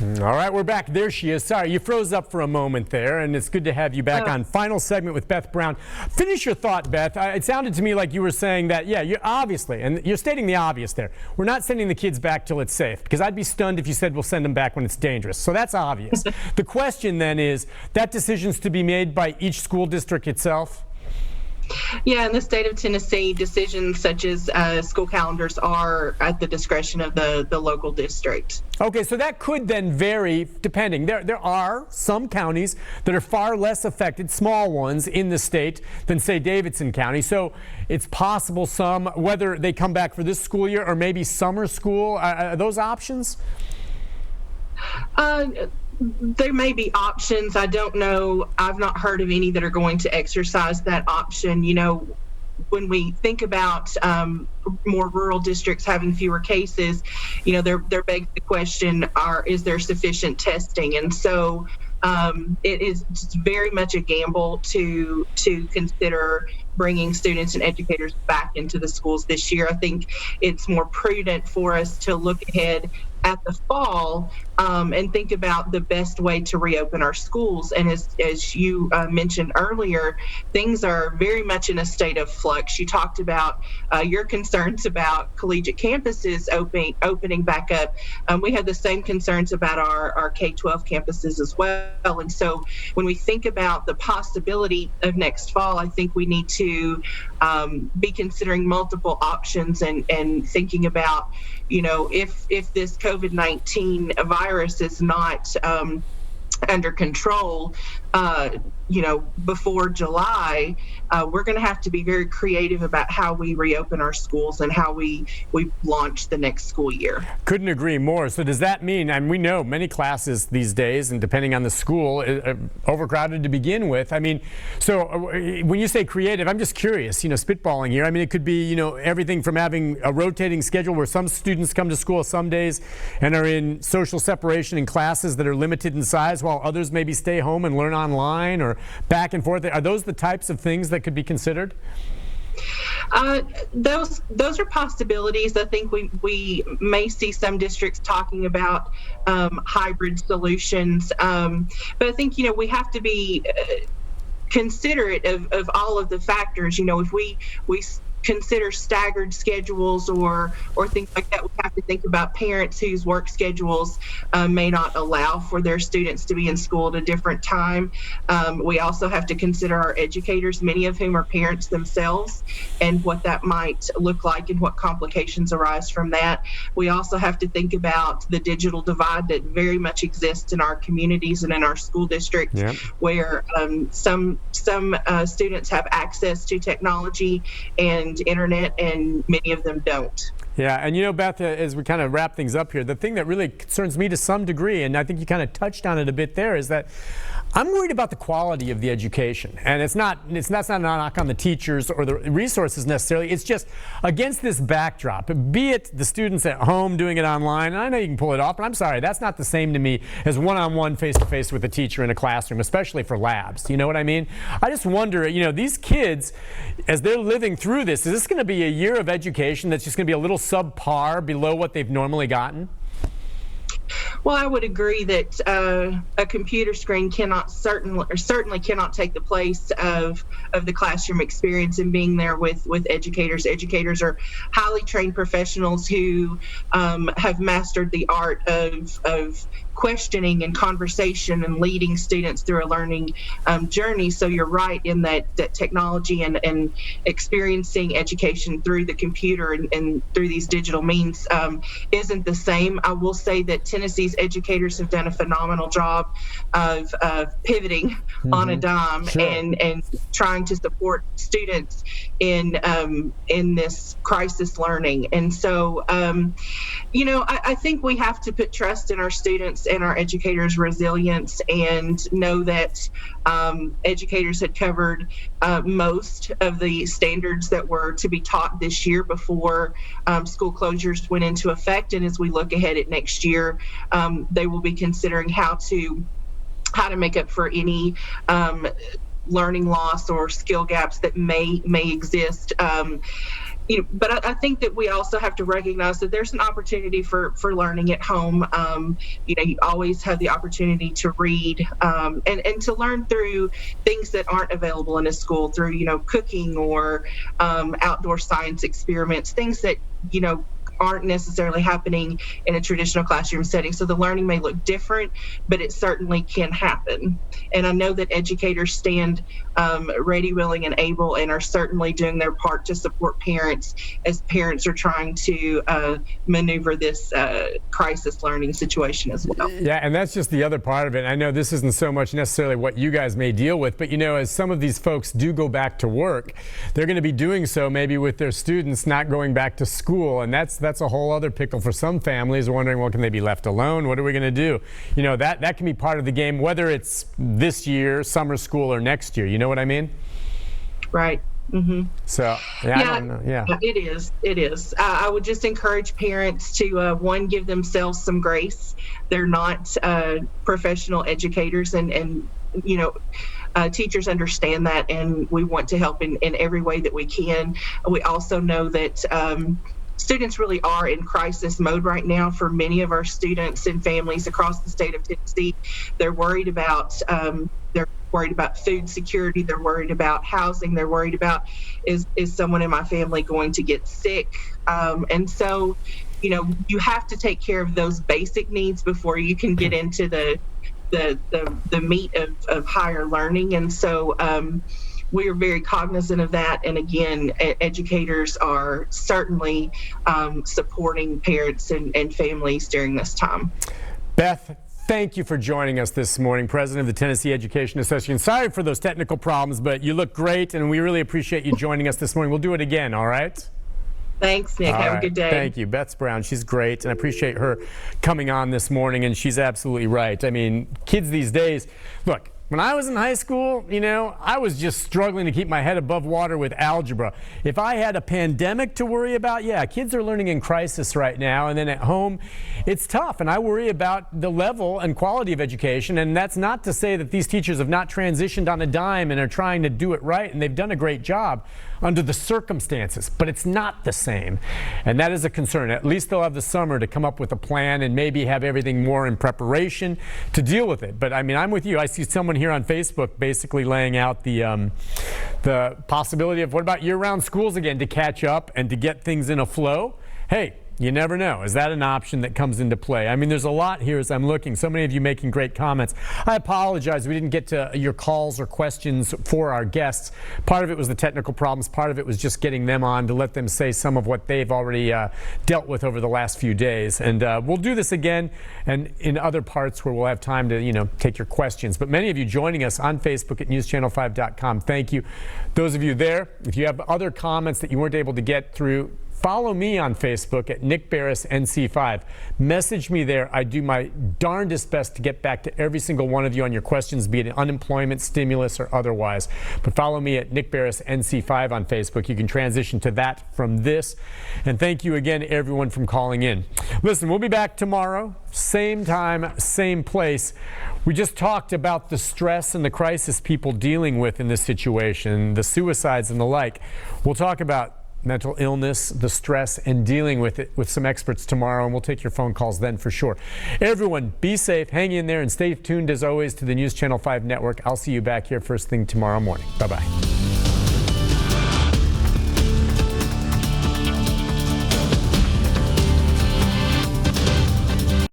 All right, we're back. There she is. Sorry, you froze up for a moment there, and it's good to have you back on. Final segment with Beth Brown. Finish your thought, Beth. It sounded to me like you were saying that, yeah, you're obviously, and you're stating the obvious there. We're not sending the kids back till it's safe, because I'd be stunned if you said we'll send them back when it's dangerous. So that's obvious. The question then is, that decision's to be made by each school district itself? Yeah, in the state of Tennessee, decisions such as school calendars are at the discretion of the local district. Okay, so that could then vary depending. There are some counties that are far less affected, small ones in the state, than say Davidson County. So it's possible some, whether they come back for this school year or maybe summer school, are those options? There may be options. I don't know. I've not heard of any that are going to exercise that option. You know, when we think about more rural districts having fewer cases, you know, there begs the question, is there sufficient testing? And so it is very much a gamble to consider bringing students and educators back into the schools this year. I think it's more prudent for us to look ahead at the fall and think about the best way to reopen our schools. And as you mentioned earlier, things are very much in a state of flux. You talked about your concerns about collegiate campuses opening back up. We have the same concerns about our K-12 campuses as well. And so when we think about the possibility of next fall, I think we need to be considering multiple options and thinking about, you know, if this COVID-19 virus is not under control, you know, before July, we're going to have to be very creative about how we reopen our schools and how we launch the next school year. Couldn't agree more. So does that mean, and we know many classes these days, and depending on the school, overcrowded to begin with. I mean, so when you say creative, I'm just curious, you know, spitballing here. I mean, it could be, you know, everything from having a rotating schedule where some students come to school some days and are in social separation in classes that are limited in size, while others maybe stay home and learn online, or back and forth. Are those the types of things that could be considered? Those are possibilities. I think we may see some districts talking about hybrid solutions, but I think, you know, we have to be considerate of all of the factors. You know, if we consider staggered schedules or things like that, we have to think about parents whose work schedules may not allow for their students to be in school at a different time. We also have to consider our educators, many of whom are parents themselves, and what that might look like and what complications arise from that. We also have to think about the digital divide that very much exists in our communities and in our school districts. Yep. Where some students have access to technology and internet, and many of them don't. Yeah, and you know, Beth, as we kind of wrap things up here, the thing that really concerns me to some degree, and I think you kind of touched on it a bit there, is that I'm worried about the quality of the education. And that's not a knock on the teachers or the resources necessarily. It's just against this backdrop, be it the students at home doing it online, and I know you can pull it off, but I'm sorry, that's not the same to me as one-on-one, face-to-face with a teacher in a classroom, especially for labs. You know what I mean? I just wonder, you know, these kids, as they're living through this, is this going to be a year of education that's just going to be a little subpar, below what they've normally gotten? Well, I would agree that a computer screen certainly cannot take the place of the classroom experience and being there with educators. Educators are highly trained professionals who have mastered the art of questioning and conversation and leading students through a learning journey. So you're right in that technology and experiencing education through the computer and through these digital means isn't the same. I will say that Tennessee's educators have done a phenomenal job of pivoting on a dime. Sure. and trying to support students in this crisis learning. And so, you know, I think we have to put trust in our students and our educators' resilience, and know that educators had covered most of the standards that were to be taught this year before school closures went into effect. And as we look ahead at next year, they will be considering how to make up for any learning loss or skill gaps that may exist. But I think that we also have to recognize that there's an opportunity for learning at home. You always have the opportunity to read and to learn through things that aren't available in a school, through cooking or outdoor science experiments, things that aren't necessarily happening in a traditional classroom setting. So the learning may look different, but it certainly can happen. And I know that educators stand ready, willing, and able, and are certainly doing their part to support parents as parents are trying to maneuver this crisis learning situation as well. Yeah, and that's just the other part of it. I know this isn't so much necessarily what you guys may deal with, but as some of these folks do go back to work, they're going to be doing so maybe with their students not going back to school, and that's a whole other pickle for some families, wondering, well, can they be left alone? What are we going to do? That can be part of the game, whether it's this year, summer school, or next year. You know what I mean? Right. Mm-hmm. So, I don't know. Yeah. It is. I would just encourage parents to, one, give themselves some grace. They're not professional educators, and teachers understand that, and we want to help in every way that we can. We also know that students really are in crisis mode right now. For many of our students and families across the state of Tennessee, they're worried about food security. They're worried about housing. They're worried about, is someone in my family going to get sick? And so, you have to take care of those basic needs before you can get into the meat of higher learning. And so we are very cognizant of that. And again, educators are certainly supporting parents and families during this time. Beth, thank you for joining us this morning, President of the Tennessee Education Association. Sorry for those technical problems, but you look great, and we really appreciate you joining us this morning. We'll do it again, all right? Thanks, Nick. Have a good day. Thank you. Beth Brown, she's great, and I appreciate her coming on this morning, and she's absolutely right. I mean, kids these days, look, when I was in high school, I was just struggling to keep my head above water with algebra. If I had a pandemic to worry about, kids are learning in crisis right now, and then at home, it's tough, and I worry about the level and quality of education, and that's not to say that these teachers have not transitioned on a dime and are trying to do it right, and they've done a great job under the circumstances, but it's not the same, and that is a concern. At least they'll have the summer to come up with a plan and maybe have everything more in preparation to deal with it. But I mean, I'm with you. I see someone here on Facebook basically laying out the possibility of, what about year-round schools again, to catch up and to get things in a flow? Hey, you never know. Is that an option that comes into play? I mean, there's a lot here as I'm looking. So many of you making great comments. I apologize. We didn't get to your calls or questions for our guests. Part of it was the technical problems. Part of it was just getting them on to let them say some of what they've already dealt with over the last few days. And we'll do this again and in other parts where we'll have time to, take your questions. But many of you joining us on Facebook at newschannel5.com, thank you. Those of you there, if you have other comments that you weren't able to get through, follow me on Facebook at Nick Barris NC5. Message me there. I do my darndest best to get back to every single one of you on your questions, be it unemployment, stimulus, or otherwise. But follow me at Nick Barris NC5 on Facebook. You can transition to that from this. And thank you again, everyone, from calling in. Listen, we'll be back tomorrow, same time, same place. We just talked about the stress and the crisis people dealing with in this situation, the suicides and the like. We'll talk about mental illness, the stress, and dealing with it with some experts tomorrow, and we'll take your phone calls then for sure. Everyone, be safe, hang in there, and stay tuned as always to the News Channel 5 network. I'll see you back here first thing tomorrow morning. Bye-bye.